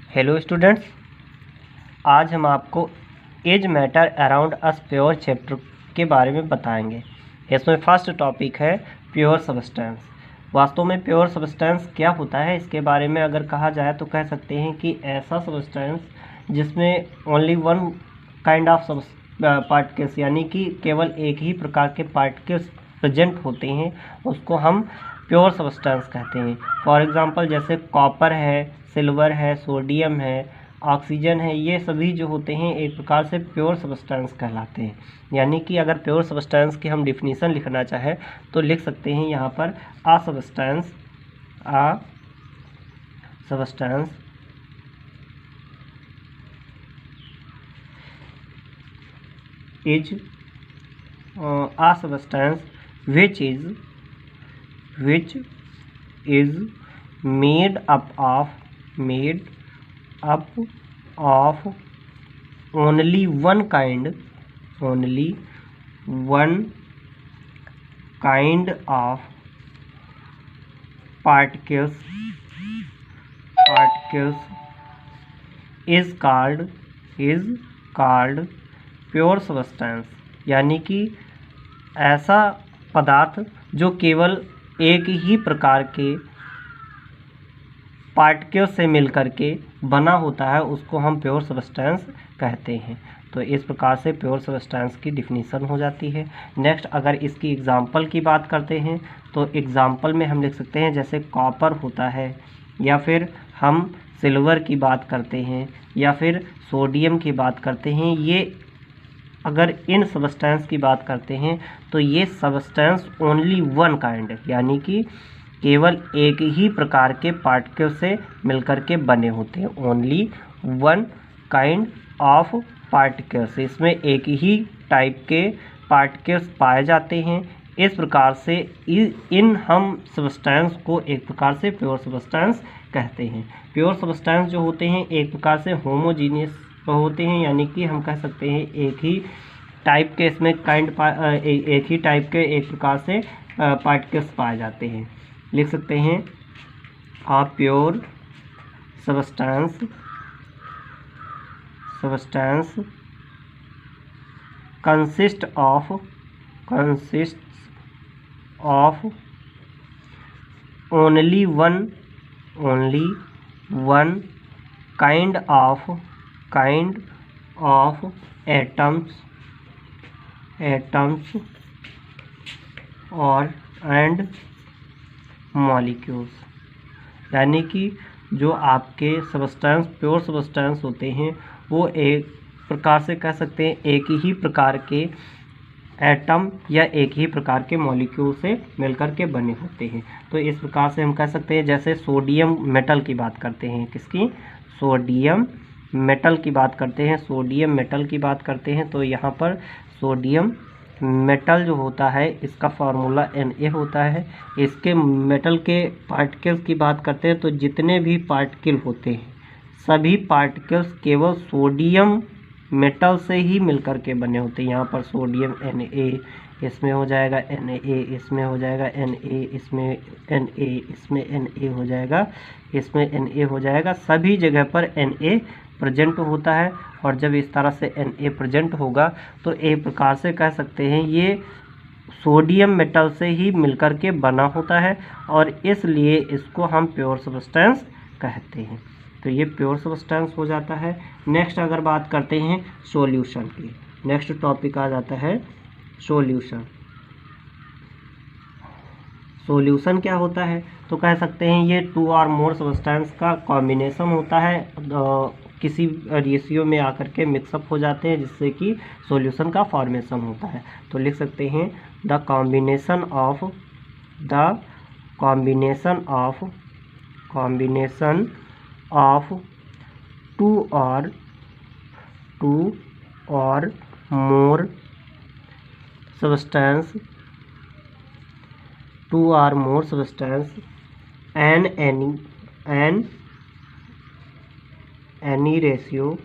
Hello students, आज हम आपको as matter around us pure chapter के बारे में बताएंगे। इसमें फर्स्ट टॉपिक है प्योर सब्सटेंस। वास्तव में प्योर सब्सटेंस क्या होता है, इसके बारे में अगर कहा जाए तो कह सकते हैं कि ऐसा सब्सटेंस जिसमें only one kind of particles यानी कि केवल एक ही प्रकार के पार्टिकल्स प्रेजेंट होते हैं, उसको हम प्योर सब्सटेंस कहते हैं। फॉर एग्जांपल जैसे कॉपर है, सिल्वर है, सोडियम है, ऑक्सीजन है, ये सभी जो होते हैं एक प्रकार से प्योर सब्सटेंस कहलाते हैं। यानी कि अगर प्योर सब्सटेंस की हम डिफिनीशन लिखना चाहें तो लिख सकते हैं यहाँ पर a substance is a substance which is made up of only one kind of particles is called pure substance. यानी कि ऐसा पदार्थ जो केवल एक ही प्रकार के पार्टिकल से मिलकर के बना होता है उसको हम प्योर सब्सटेंस कहते हैं। तो इस प्रकार से प्योर सब्सटेंस की डिफिनीशन हो जाती है। नेक्स्ट अगर इसकी एग्जांपल की बात करते हैं तो एग्जांपल में हम लिख सकते हैं जैसे कॉपर होता है, या फिर हम सिल्वर की बात करते हैं, या फिर सोडियम की बात करते हैं। ये अगर इन सब्सटेंस की बात करते हैं तो ये सब्सटेंस ओनली वन काइंड यानी कि केवल एक ही प्रकार के पार्टिकल से मिलकर के बने होते हैं। Only one kind of particles, इसमें एक ही टाइप के पार्टिकल्स पाए जाते हैं। इस प्रकार से इन हम सब्सटेंस को एक प्रकार से प्योर सब्सटेंस कहते हैं। प्योर सब्सटेंस जो होते हैं एक प्रकार से होमोजीनियस होते हैं, यानी कि हम कह सकते हैं एक ही टाइप के इसमें एक ही टाइप के एक प्रकार से पार्टिकल्स पाए जाते हैं। लिख सकते हैं a pure substance consist of only one kind of atoms और एंड मॉलिक्यूल्स। यानी कि जो आपके सब्सटेंस प्योर सब्सटेंस होते हैं वो एक प्रकार से कह सकते हैं एक ही प्रकार के एटम या एक ही प्रकार के मॉलिक्यूल से मिलकर के बने होते हैं। तो इस प्रकार से हम कह सकते हैं जैसे सोडियम मेटल की बात करते हैं, किसकी? सोडियम मेटल की बात करते हैं। सोडियम मेटल की बात करते हैं तो यहाँ पर सोडियम मेटल जो होता है इसका फार्मूला Na होता है। इसके मेटल के पार्टिकल्स की बात करते हैं तो जितने भी पार्टिकल होते हैं सभी पार्टिकल्स केवल सोडियम मेटल से ही मिलकर के बने होते हैं। यहाँ पर सोडियम Na, इसमें हो जाएगा Na, इसमें हो जाएगा Na, इसमें Na, इसमें Na हो जाएगा, इसमें Na हो जाएगा। सभी जगह पर Na प्रेजेंट होता है और जब इस तरह से Na प्रेजेंट होगा तो एक प्रकार से कह सकते हैं ये सोडियम मेटल से ही मिलकर के बना होता है और इसलिए इसको हम प्योर सब्सटेंस कहते हैं। तो ये प्योर सब्सटेंस हो जाता है। नेक्स्ट अगर बात करते हैं सॉल्यूशन की, नेक्स्ट टॉपिक आ जाता है सॉल्यूशन। सॉल्यूशन क्या होता है तो कह सकते हैं ये टू और मोर सब्सटेंस का कॉम्बिनेशन होता है, किसी रेशियो में आकर के मिक्सअप हो जाते हैं जिससे कि सॉल्यूशन का फॉर्मेशन होता है। तो लिख सकते हैं द कॉम्बिनेशन ऑफ टू और more substance and any ratio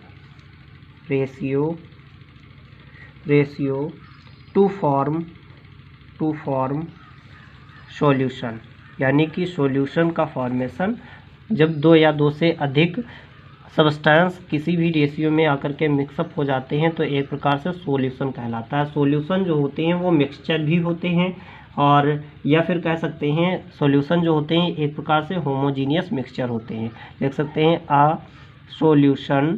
to form solution. यानी कि सॉल्यूशन का फॉर्मेशन जब दो या दो से अधिक सब्सटेंस किसी भी रेशियो में आकर के मिक्सअप हो जाते हैं तो एक प्रकार से सॉल्यूशन कहलाता है। सॉल्यूशन जो होते हैं वो मिक्सचर भी होते हैं, और या फिर कह सकते हैं सॉल्यूशन जो होते हैं एक प्रकार से होमोजीनियस मिक्सचर होते हैं। देख सकते हैं आ सॉल्यूशन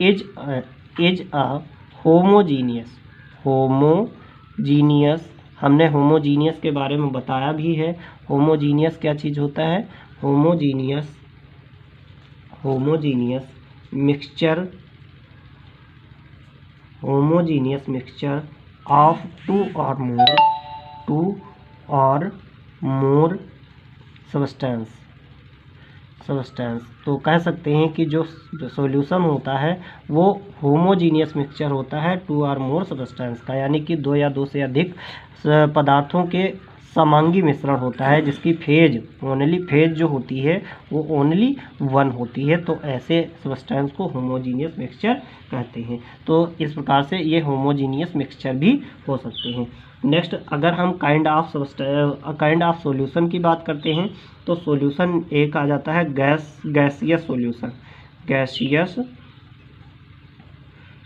इज अ होमोजीनियस। हमने होमोजीनियस के बारे में बताया भी है। होमोजीनियस क्या चीज़ होता है? होमोजीनियस मिक्सचर ऑफ टू और मोर सब्सटेंस। तो कह सकते हैं कि जो सॉल्यूशन होता है वो होमोजीनियस मिक्सचर होता है 2 और मोर सब्सटेंस का, यानी कि 2 या 2 से अधिक पदार्थों के समांगी मिश्रण होता है, जिसकी फेज जो होती है वो ओनली 1 होती है। तो ऐसे सब्सटेंस को होमोजीनियस मिक्सचर कहते हैं। तो इस प्रकार से ये होमोजीनियस मिक्सचर भी हो सकते हैं। नेक्स्ट, अगर हम काइंड ऑफ सॉल्यूशन की बात करते हैं तो सॉल्यूशन एक आ जाता है गैसियस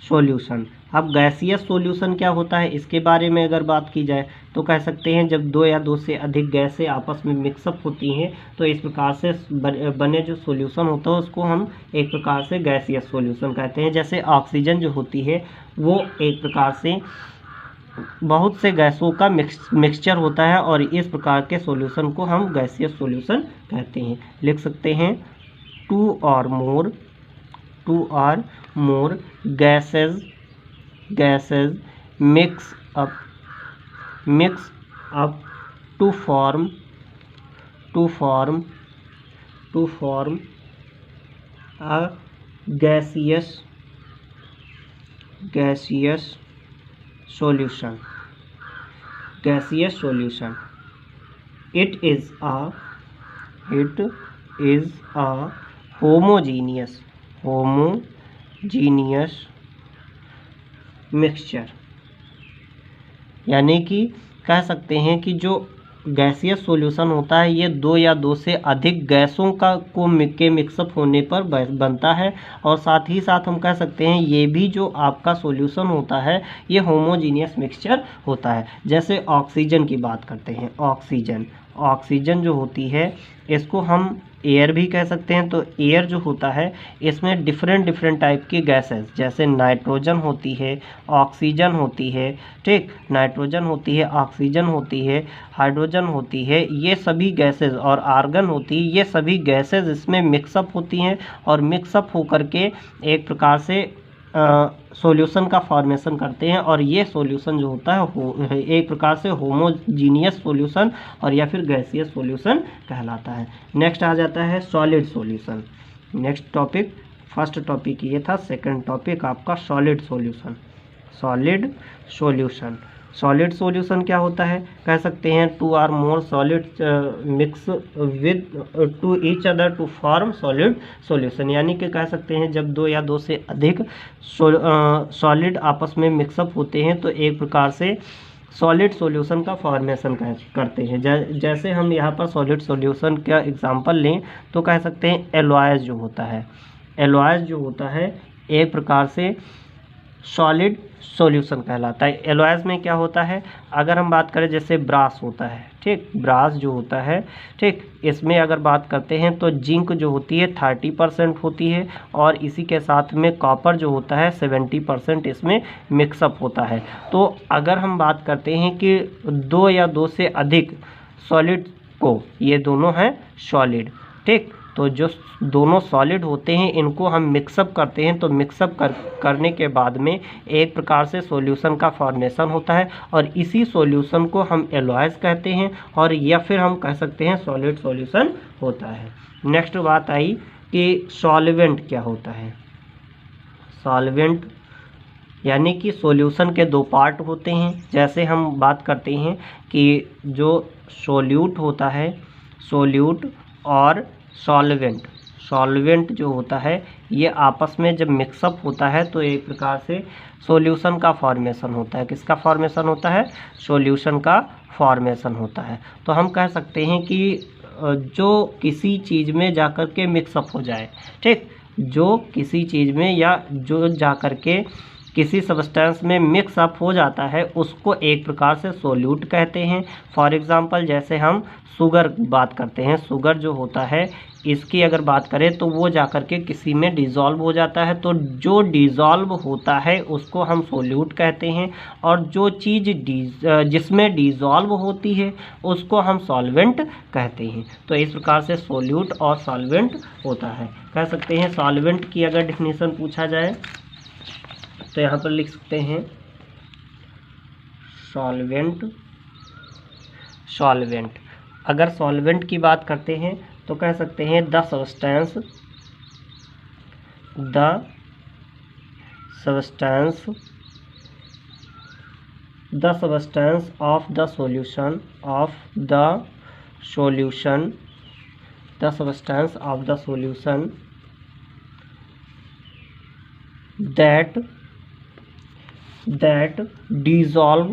सॉल्यूशन। अब गैसियस सॉल्यूशन क्या होता है, इसके बारे में अगर बात की जाए तो कह सकते हैं जब 2 या 2 से अधिक गैसें आपस में मिक्सअप होती हैं तो इस प्रकार से बने जो सॉल्यूशन होता है उसको हम एक प्रकार से गैसियस सॉल्यूशन कहते हैं। जैसे ऑक्सीजन जो होती है वो एक प्रकार से बहुत से गैसों का मिक्सचर होता है, और इस प्रकार के सॉल्यूशन को हम गैसियस सॉल्यूशन कहते हैं। लिख सकते हैं 2 और मोर gases mix up to form a gaseous solution. It is a homogeneous mixture. यानी कि कह सकते हैं कि जो गैसियस सॉल्यूशन होता है ये 2 या 2 से अधिक गैसों के मिक्सअप होने पर बनता है, और साथ ही साथ हम कह सकते हैं ये भी जो आपका सॉल्यूशन होता है ये होमोजीनियस मिक्सचर होता है। जैसे ऑक्सीजन की बात करते हैं। ऑक्सीजन जो होती है इसको हम एयर भी कह सकते हैं। तो एयर जो होता है इसमें डिफरेंट टाइप की गैसेस, जैसे नाइट्रोजन होती है, ऑक्सीजन होती है, ठीक, नाइट्रोजन होती है, ऑक्सीजन होती है, हाइड्रोजन होती है, ये सभी गैसेस, और आर्गन होती है, ये सभी गैसेस इसमें मिक्सअप होती हैं, और मिक्सअप होकर के एक प्रकार से सॉल्यूशन का फॉर्मेशन करते हैं, और ये सॉल्यूशन जो होता है एक प्रकार से होमोजीनियस सॉल्यूशन और या फिर गैसियस सॉल्यूशन कहलाता है। नेक्स्ट आ जाता है solid solution. Next topic, first topic ये था, सेकंड टॉपिक आपका सॉलिड सॉल्यूशन क्या होता है? कह सकते हैं 2 और more solid mix with to each other to form solid solution. यानी कि कह सकते हैं जब 2 या 2 से अधिक सॉलिड आपस में मिक्सअप होते हैं तो एक प्रकार से सॉलिड सॉल्यूशन का फॉर्मेशन करते हैं। जैसे हम यहाँ पर सॉलिड सॉल्यूशन का एग्जांपल लें तो कह सकते हैं एलॉयज़ जो होता है एक प्रकार से सॉलिड सॉल्यूशन कहलाता है। एलॉयज़ में क्या होता है, अगर हम बात करें जैसे ब्रास होता है, ठीक, ब्रास जो होता है, ठीक, इसमें अगर बात करते हैं तो जिंक जो होती है 30% होती है, और इसी के साथ में कॉपर जो होता है 70% इसमें मिक्सअप होता है। तो अगर हम बात करते हैं कि 2 या 2 से अधिक सॉलिड को, ये दोनों हैं सॉलिड, ठीक, तो जो दोनों सॉलिड होते हैं इनको हम मिक्सअप करते हैं, तो मिक्सअप करने के बाद में एक प्रकार से सॉल्यूशन का फॉर्मेशन होता है, और इसी सॉल्यूशन को हम एलॉयज़ कहते हैं, और या फिर हम कह सकते हैं सॉलिड सॉल्यूशन होता है। नेक्स्ट बात आई कि सॉल्वेंट क्या होता है। सॉल्वेंट यानी कि सॉल्यूशन के 2 पार्ट होते हैं। जैसे हम बात करते हैं कि जो सोल्यूट होता है, सोल्यूट और सॉल्वेंट जो होता है ये आपस में जब मिक्सअप होता है तो एक प्रकार से सॉल्यूशन का फॉर्मेशन होता है। किसका फॉर्मेशन होता है? सॉल्यूशन का फॉर्मेशन होता है। तो हम कह सकते हैं कि जो किसी चीज़ में जाकर के मिक्सअप हो जाए, ठीक, जो किसी चीज़ में या जो जाकर के किसी सब्सटेंस में मिक्स अप हो जाता है उसको एक प्रकार से सोल्यूट कहते हैं। फॉर एग्जांपल जैसे हम शुगर बात करते हैं, शुगर जो होता है इसकी अगर बात करें तो वो जाकर के किसी में डिज़ोल्व हो जाता है, तो जो डिज़ोल्व होता है उसको हम सोल्यूट कहते हैं, और जो चीज़ जिसमें डिज़ोल्व होती है उसको हम सॉल्वेंट कहते हैं। तो इस प्रकार से सोल्यूट और सॉल्वेंट होता है। कह सकते हैं सॉल्वेंट की अगर डेफिनेशन पूछा जाए तो यहाँ पर लिख सकते हैं सॉल्वेंट। अगर सॉल्वेंट की बात करते हैं तो कह सकते हैं the substance of the solution that dissolve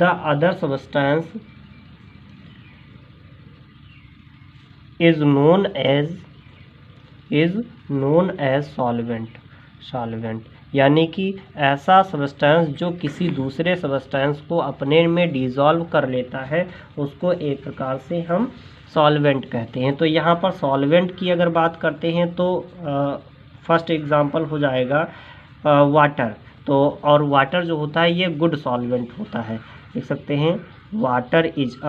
the other substance is known as solvent। यानी कि ऐसा सब्सटेंस जो किसी दूसरे सब्सटेंस को अपने में डिज़ोल्व कर लेता है उसको एक प्रकार से हम सॉल्वेंट कहते हैं। तो यहाँ पर सॉल्वेंट की अगर बात करते हैं तो फर्स्ट एग्जांपल हो जाएगा वाटर। तो और वाटर जो होता है ये गुड सॉल्वेंट होता है। देख सकते हैं water is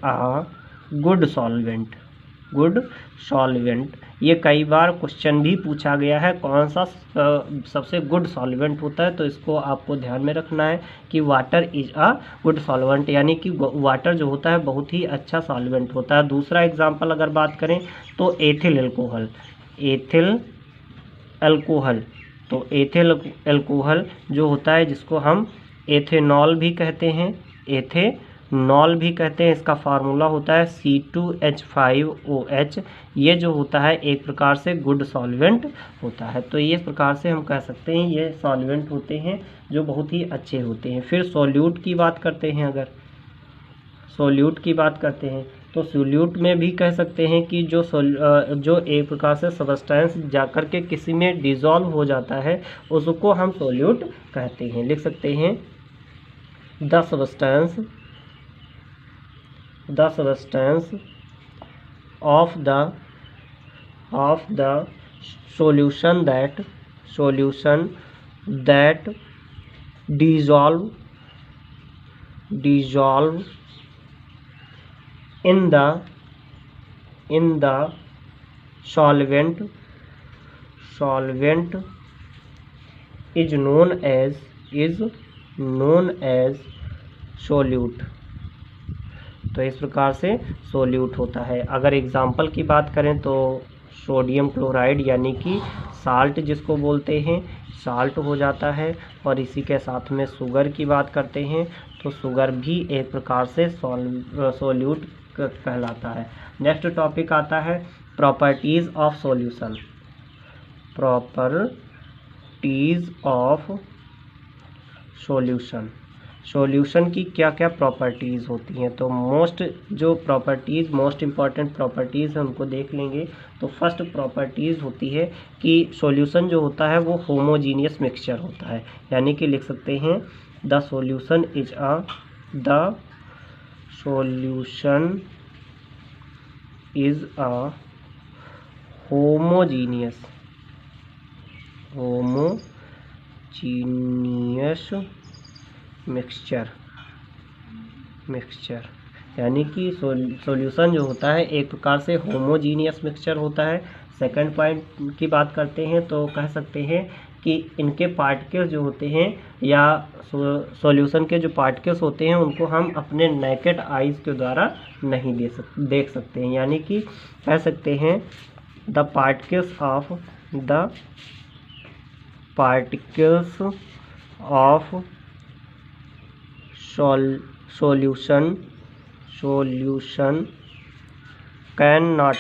a good solvent. ये कई बार क्वेश्चन भी पूछा गया है कौन सा सबसे गुड सॉल्वेंट होता है, तो इसको आपको ध्यान में रखना है कि water is a good solvent, यानी कि वाटर जो होता है बहुत ही अच्छा सॉल्वेंट होता है। दूसरा एग्जांपल अगर बात करें तो एथिल अल्कोहल। तो एथिल अल्कोहल जो होता है जिसको हम एथेनॉल भी कहते हैं, इसका फार्मूला होता है C2H5OH। ये जो होता है एक प्रकार से गुड सॉल्वेंट होता है। तो इस प्रकार से हम कह सकते हैं ये सॉल्वेंट होते हैं जो बहुत ही अच्छे होते हैं। फिर सोल्यूट की बात करते हैं, अगर सोल्यूट की बात करते हैं तो सोल्यूट में भी कह सकते हैं कि जो एक प्रकार से सब्सटेंस जाकर के किसी में डिज़ोल्व हो जाता है उसको हम सोल्यूट कहते हैं। लिख सकते हैं the substance of the solution that dissolve in the solvent is known as solute। तो इस प्रकार से सोल्यूट होता है। अगर एग्जाम्पल की बात करें तो सोडियम क्लोराइड यानी कि साल्ट जिसको बोलते हैं, साल्ट हो जाता है। और इसी के साथ में शुगर की बात करते हैं तो शुगर भी एक प्रकार से सोल्यूट कहलाता है। नेक्स्ट टॉपिक आता है प्रॉपर्टीज़ ऑफ सॉल्यूशन। सॉल्यूशन की क्या क्या प्रॉपर्टीज़ होती हैं, तो मोस्ट इम्पॉर्टेंट प्रॉपर्टीज़ हम उनको देख लेंगे। तो फर्स्ट प्रॉपर्टीज़ होती है कि सॉल्यूशन जो होता है वो होमोजीनियस मिक्सचर होता है, यानी कि लिख सकते हैं the solution is a homogeneous mixture, यानी कि सॉल्यूशन जो होता है एक प्रकार से होमोजीनियस मिक्सचर होता है। सेकंड पॉइंट की बात करते हैं तो कह सकते हैं कि इनके पार्टिकल्स जो होते हैं या सॉल्यूशन के जो पार्टिकल्स होते हैं उनको हम अपने नेकेड आइज़ के द्वारा नहीं देख सकते हैं, यानी कि कह सकते हैं the particles of solution cannot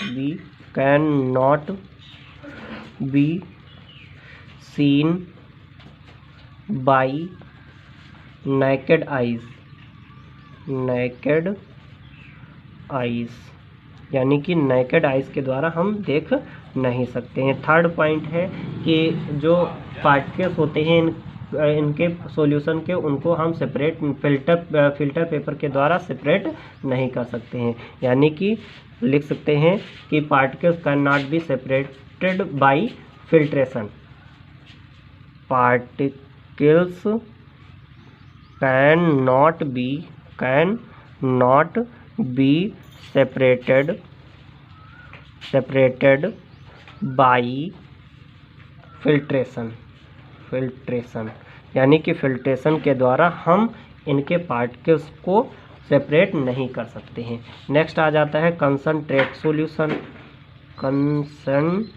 be scene by naked eyes, naked eyes, यानी कि नेकेड आइज के द्वारा हम देख नहीं सकते हैं। थर्ड पॉइंट है कि जो पार्टिकल्स होते हैं इनके सॉल्यूशन के, उनको हम सेपरेट फिल्टर पेपर के द्वारा सेपरेट नहीं कर सकते हैं, यानी कि लिख सकते हैं कि particles can not be separated by filtration, particles can not be separated by filtration, यानी कि फिल्ट्रेशन के द्वारा हम इनके पार्टिकल्स को सेपरेट नहीं कर सकते हैं। नेक्स्ट आ जाता है कंसंट्रेट सॉल्यूशन। कंसंट्रेट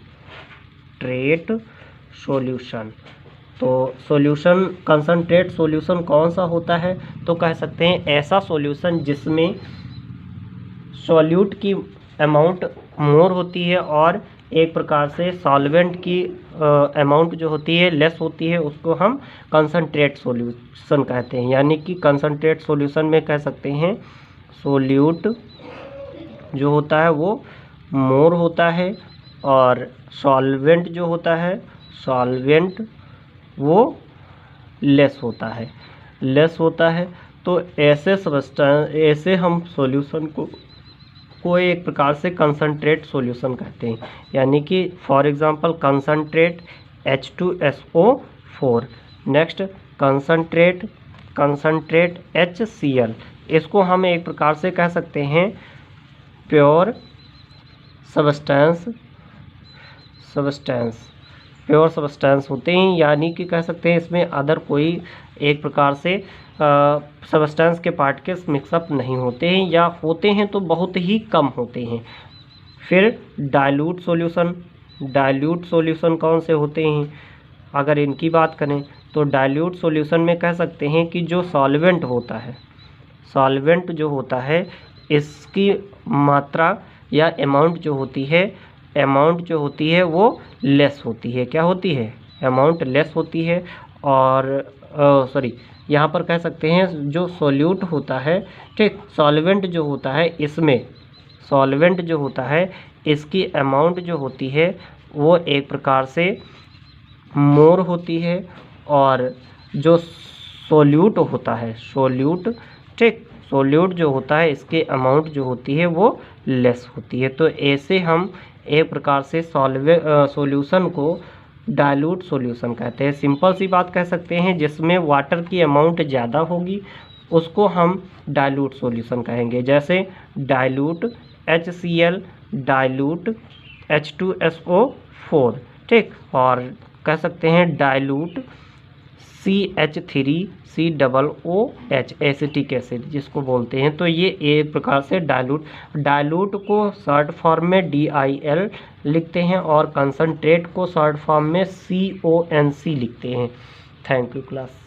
सॉल्यूशन, तो सॉल्यूशन कंसंट्रेट सॉल्यूशन कौन सा होता है? तो कह सकते हैं ऐसा सॉल्यूशन जिसमें सॉल्यूट की अमाउंट मोर होती है और एक प्रकार से सॉल्वेंट की अमाउंट जो होती है लेस होती है, उसको हम कंसंट्रेट सॉल्यूशन कहते हैं। यानी कि कंसंट्रेट सॉल्यूशन में कह सकते हैं सॉल्यूट जो होता है वो मोर होता है और सॉल्वेंट जो होता है, सॉल्वेंट वो लेस होता है। तो ऐसे हम सॉल्यूशन को एक प्रकार से कंसंट्रेट सॉल्यूशन कहते हैं। यानी कि for example concentrate H2SO4, next concentrate HCl, इसको हम एक प्रकार से कह सकते हैं प्योर सब्सटेंस होते हैं, यानी कि कह सकते हैं इसमें अदर कोई एक प्रकार से सब्सटेंस के पार्टिकल्स मिक्सअप नहीं होते हैं, या होते हैं तो बहुत ही कम होते हैं। फिर डाइल्यूट सॉल्यूशन कौन से होते हैं? अगर इनकी बात करें तो डाइल्यूट सॉल्यूशन में कह सकते हैं कि जो सॉल्वेंट जो होता है इसकी मात्रा या अमाउंट जो होती है वो लेस होती है। क्या होती है? अमाउंट लेस होती है। और यहाँ पर कह सकते हैं जो सॉल्यूट होता है, ठीक, सॉल्वेंट जो होता है इसकी अमाउंट जो होती है वो एक प्रकार से मोर होती है, और जो सॉल्यूट जो होता है इसके अमाउंट जो होती है वो लेस होती है। तो ऐसे हम एक प्रकार से सॉल्यूशन को डाइल्यूट सॉल्यूशन कहते हैं। सिंपल सी बात कह सकते हैं जिसमें वाटर की अमाउंट ज़्यादा होगी उसको हम डाइल्यूट सॉल्यूशन कहेंगे, जैसे डाइल्यूट HCl, डाइल्यूट H2SO4, ठीक, और कह सकते हैं डाइल्यूट CH3COOH एसिटिक एसिड जिसको बोलते हैं। तो ये एक प्रकार से डाइल्यूट को शॉर्ट फॉर्म में DIL लिखते हैं और कंसंट्रेट को शॉर्ट फॉर्म में CONC लिखते हैं। Thank you class.